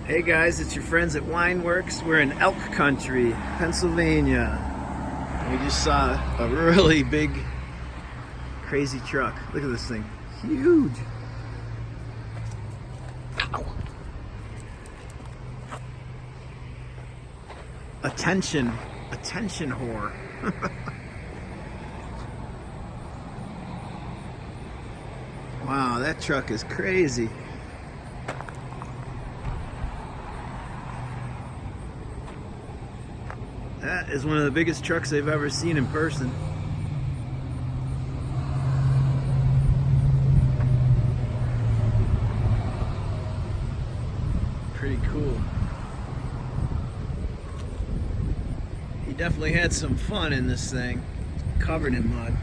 Hey guys, it's your friends at Wineworkz. We're in Elk Country, Pennsylvania. We just saw a really big, crazy truck. Look at this thing. Huge. Ow. Attention whore. Wow, that truck is crazy. That is one of the biggest trucks I've ever seen in person. Pretty cool. He definitely had some fun in this thing. It's covered in mud.